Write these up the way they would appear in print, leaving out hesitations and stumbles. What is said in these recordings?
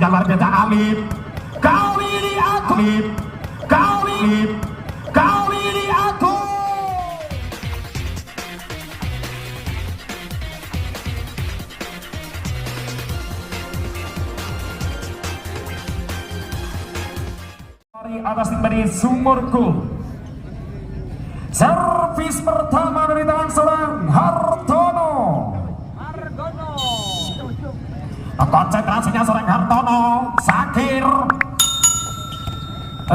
yang luar biasa Alif. Kali ini aku. Kali ini aku. Atas tim dari Sumurku. Servis pertama dari tangan seorang Hartono. Konsentrasinya seorang Hartono. Sakir.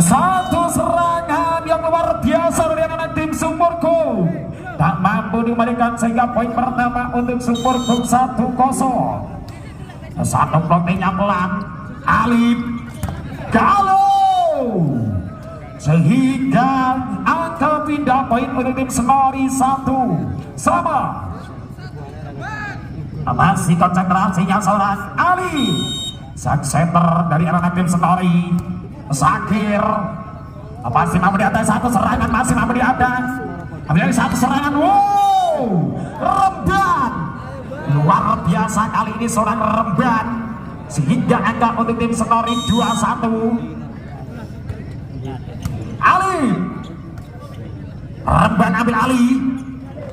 Satu serangan yang luar biasa dari anak tim Sumurku. Tak mampu dikembalikan sehingga poin pertama untuk Sumurku 1-0. Satu bloknya pelan. Alif. Galo. Sehingga angka pindah poin untuk tim Senori 1 sama. Masih konsentrasinya seorang Ali. Sang center dari anak tim Senori. Sakir masih mampu di atas satu serangan, masih mampu di atas. Ambil satu serangan. Wow, Remban luar biasa kali ini seorang Remban. Sehingga angka untuk tim Senori 2-1. Ali Remban ambil Ali.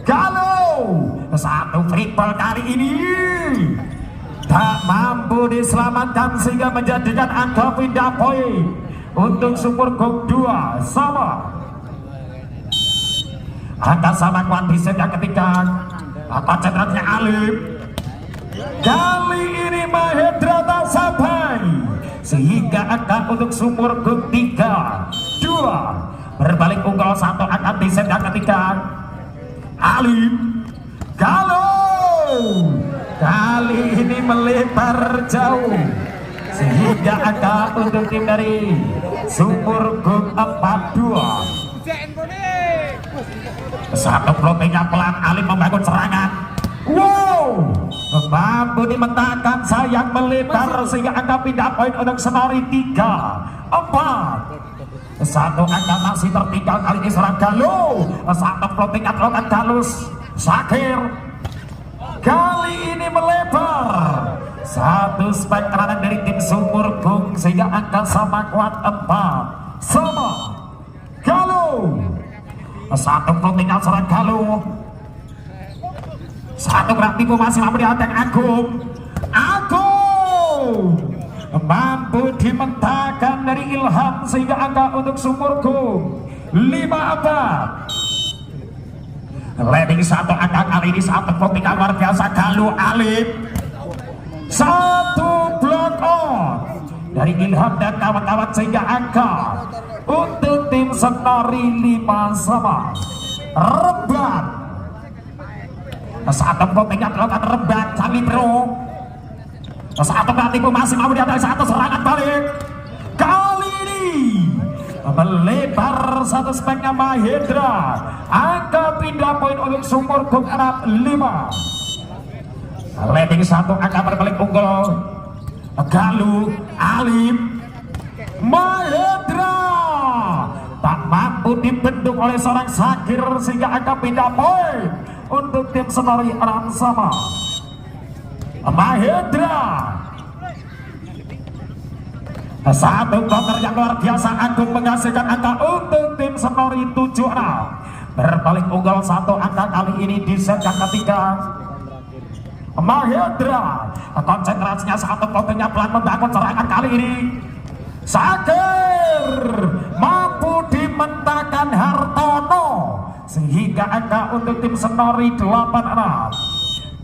Galo satu triple kali ini tak mampu diselamatkan sehingga menjadikan angka pindah poin untuk Sumurku 2 sama. Angka sama kuat di set yang ketiga. Konsentrasinya Alif. Kali ini Mahendra tak sampai sehingga angka untuk Sumurku 3-2. Berbalik unggul 1 angka di set yang ketiga. Alif. Galo kali ini melebar jauh sehingga angka untuk tim dari Sumurku 4-2. Satu bloknya pelan. Alif membangun serangan. Wow, mampu dimentahkan sayang melebar sehingga angka pindah poin untuk Senori 3-4. Satu angka masih tertinggal kali ini seorang Galo. Satu floatingnya telokan Galus. Sakir kali ini melebar. Satu spike kanan dari tim Sumurku sehingga angka sama kuat 4 sama. Galo satu floatingnya seorang Galo. Satu gerak tipu masih mampu diatek Agung. Mampu dimentahkan dari Ilham sehingga angka untuk Sumurku 5-4. Leading satu angka kali ini satu floating luar biasa Galo. Alif satu block on dari Ilham dan kawan-kawan sehingga angka untuk tim Senori 5 sama. Remban satu floatingnya dilakukan Remban Sami Bro. Satu katipu masih mampu di atas satu serangan balik. Kali ini melebar satu speknya Mahendra. Angka pindah poin untuk Sumurku 5. Leading satu angka berbalik unggul Galo. Alif. Mahendra tak mampu dibendung oleh seorang Sakir sehingga angka pindah poin untuk tim Senori 6 sama. Mahendra satu counter yang luar biasa. Agung menghasilkan angka untuk tim Senori 7-6. Berbalik unggul satu angka kali ini di set yang ketiga. Mahendra konsentrasinya satu counternya pelan membangun serangan kali ini. Sakir mampu dimentahkan Hartono sehingga angka untuk tim Senori 8-6.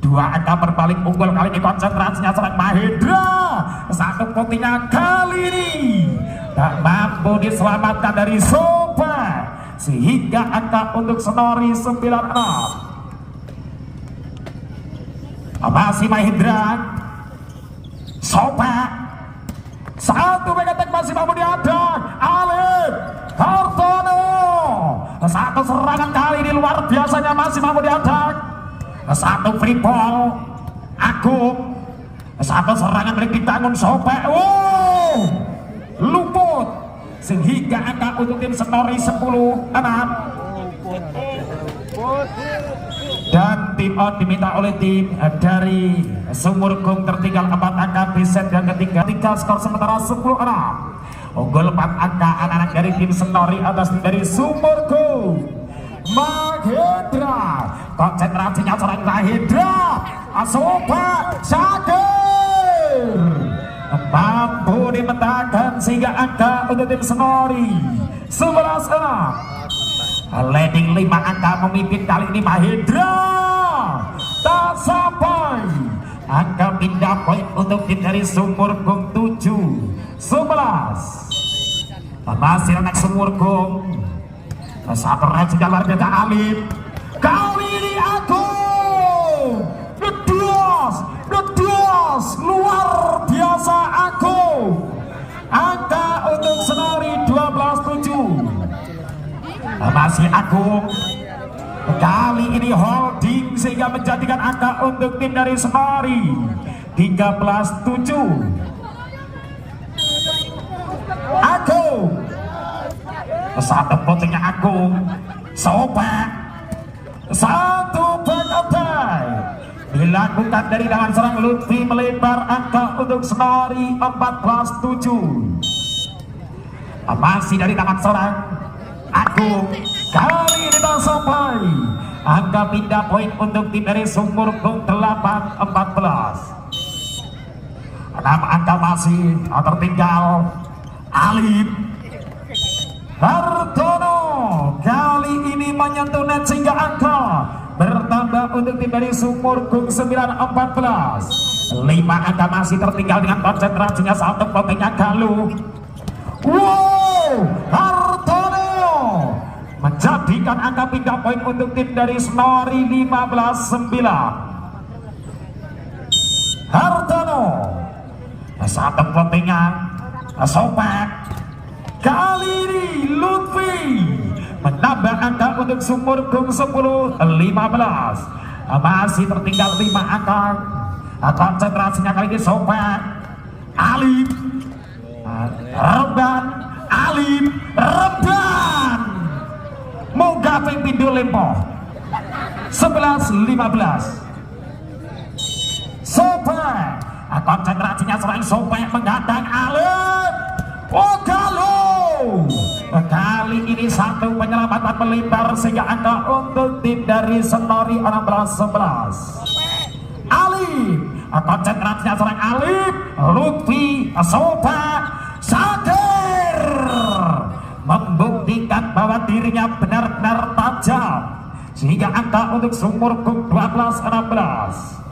Dua angka berbalik unggul kali ini konsentrasinya seorang Mahendra. Satu putihnya kali ini tak mampu diselamatkan dari Soba sehingga angka untuk Senori 9-6. Masih Mahendra. Soba satu megatek masih mampu diadang. Alif. Hartono satu serangan kali ini luar biasanya masih mampu diadang. Satu free ball Agung. Satu serangan milik dibangun Soba. Luput sehingga angka untuk tim Senori 10-6. dan tim out diminta oleh tim dari Sumurgung tertinggal 4 angka di set yang ketiga. Skor sementara 10-6. Unggul 4 angka anak-anak dari tim Senori atas tim dari Sumurgung. Mahendra, konsentrasinya seorang Mahendra, Asoba Syakir mampu dimetakan sehingga angka untuk tim Senori 11-6. Leading 5 angka memimpin kali ini Mahendra, tak sampai. Angka pindah poin untuk tim dari Sumurgung 7-11. Masih anak Sumurgung. Satu range luar biasa Alif. Kali ini aku Ngedos luar biasa aku. Angka untuk Senori 12-7. Masih Agung. Kali ini holding sehingga menjadikan angka untuk tim dari Senori 13-7. Agung. Satu potingnya Agung. Sobek. Satu back attack dilakukan dari tangan serang Lutfi melebar angka untuk Senori 14-7. Masih dari tangan serang Agung. Kali ini tak sampai. Angka pindah poin untuk tim dari Sumurgung 8-14. 6 angka masih tertinggal Alif. Hartono kali ini menyentuh net sehingga angka bertambah untuk tim dari Sumurgung 9-14. 5 angka masih tertinggal dengan konsentrasinya satu potingnya Galuh. Wow, Hartono menjadikan angka pindah poin untuk tim dari Senori 15-9. Hartono satu potingnya Sobek. Kali ini Lutfi menambah angka untuk Sumurgung 10-15. Masih tertinggal 5 angka. Konsentrasinya kali ini Sobek. Alif Remban. Alif Remban Moga Pempindo Lempo 11-15. Sobek. Konsentrasinya serang Sobek menghadang Alif. Oh Galuh. Kali ini satu penyelamatan melebar sehingga angka untuk tim dari Senori 16-11. Alif. Konsentrasinya serang Alif. Lutfi Sobek Syakir membuktikan bahwa dirinya benar-benar tajam sehingga angka untuk Sumurgung 12-16.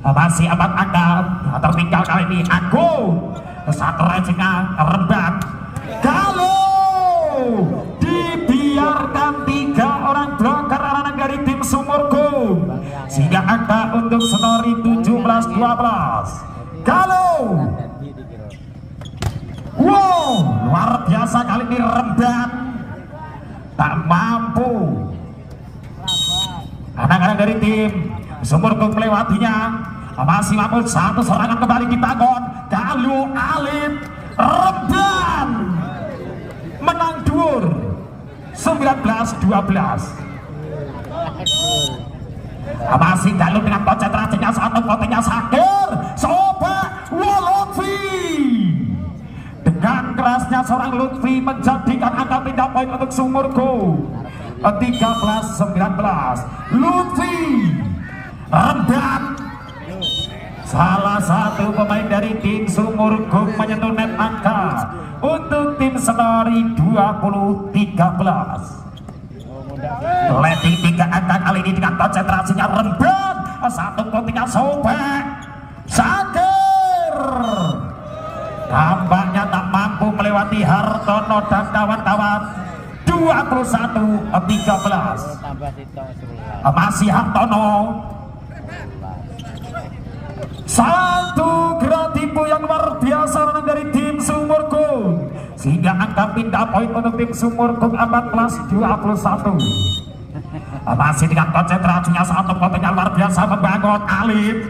Masih 4 angka tertinggal kali ini Agung. Satu racingnya Remban. Galuh dibiarkan 3 orang bloker anak dari tim Sumurgung sehingga angka untuk Senori 17-12. Galuh. Wow, luar biasa kali ini Remban tak mampu. Anak-anak dari tim Sumurgung melewatinya. Masih mampu satu serangan kembali dibangun. Galuh Alif Remban menang dur 19-12. Masih Galuh dengan konsentrasinya satu potingnya Syakir. Sobek Lutfi dengan kerasnya seorang Lutfi menjadikan angka pindah poin untuk Sumurgung 13-19. Lutfi Remban salah satu pemain dari tim Sumurgung menyentuh net angka untuk tim Senori 20-13. Leading 3 angka kali ini dengan konsentrasinya Remban. Satu potingnya Sobek Syakir tampaknya tak mampu melewati Hartono dan kawan-kawan. 21-13. Masih Hartono. Satu gerak tipu yang luar biasa dari tim Sumurgung sehingga angka pindah poin untuk tim Sumurgung 14-21. Masih dengan konsentrasinya satu potongan luar biasa membangun Alif.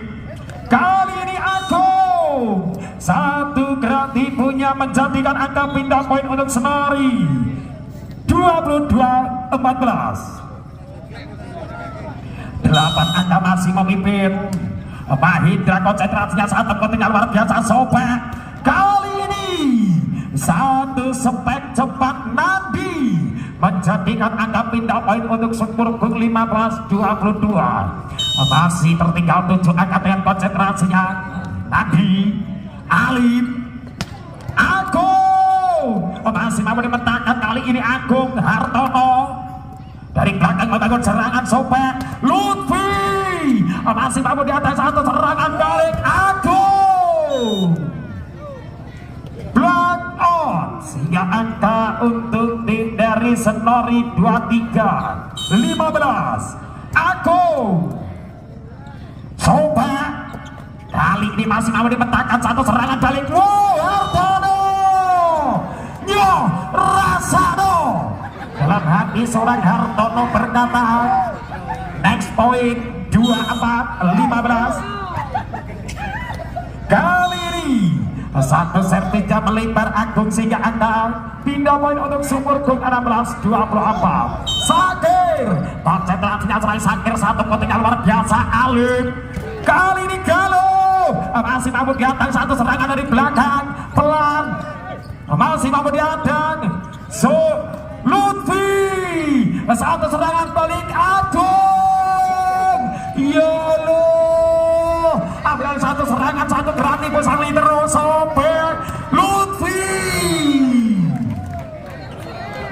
Kali ini Agung. Satu gerak tipunya menjadikan angka pindah poin untuk Senori 22-14. 8 angka masih memimpin. Mahindra konsentrasinya sangat penting luar biasa sobat. Kali ini satu spek cepat Nadi menjadikan angka pindah poin untuk Sumurgung 15-22. Masih tertinggal 7 angka dengan konsentrasinya Nadi, Alif, Agung masih mampu dimenangkan. Kali ini Agung Hartono dari belakang membangun serangan sobat. Lutfi masih mampu di atas satu serangan balik Agung. Block on sehingga angka untuk tim dari Senori 23-15. Agung sobat kali ini masih mampu dimenangkan satu serangan balik. Wow, Hartono Nyo Rasano dalam hati seorang Hartono berkata next point 24-15. Kali ini satu servisnya melebar Agung sehingga angka pindah poin untuk Sumurgung 16-24. Sakir konsentrasinya serai Sakir satu kontingen luar biasa. Alif kali ini Galuh masih mampu diadang satu serangan dari belakang pelan masih mampu diadang. Lutfi satu serangan balik Agung. Yolo ambil satu serangan satu berani posali terus sobek. Lutfi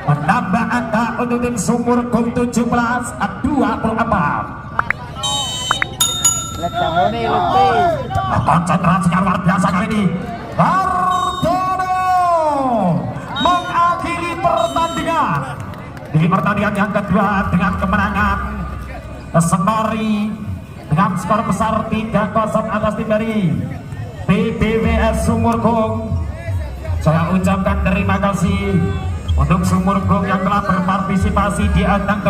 menambah angka untuk tim Sumurgung 17-24. Konsentrasinya luar biasa kali ini. Hartono mengakhiri pertandingan di pertandingan yang kedua dengan kemenangan Senori dengan skor besar 3-0 atas tim dari PBWS Sumurgung. Saya ucapkan terima kasih untuk Sumurgung yang telah berpartisipasi di ajang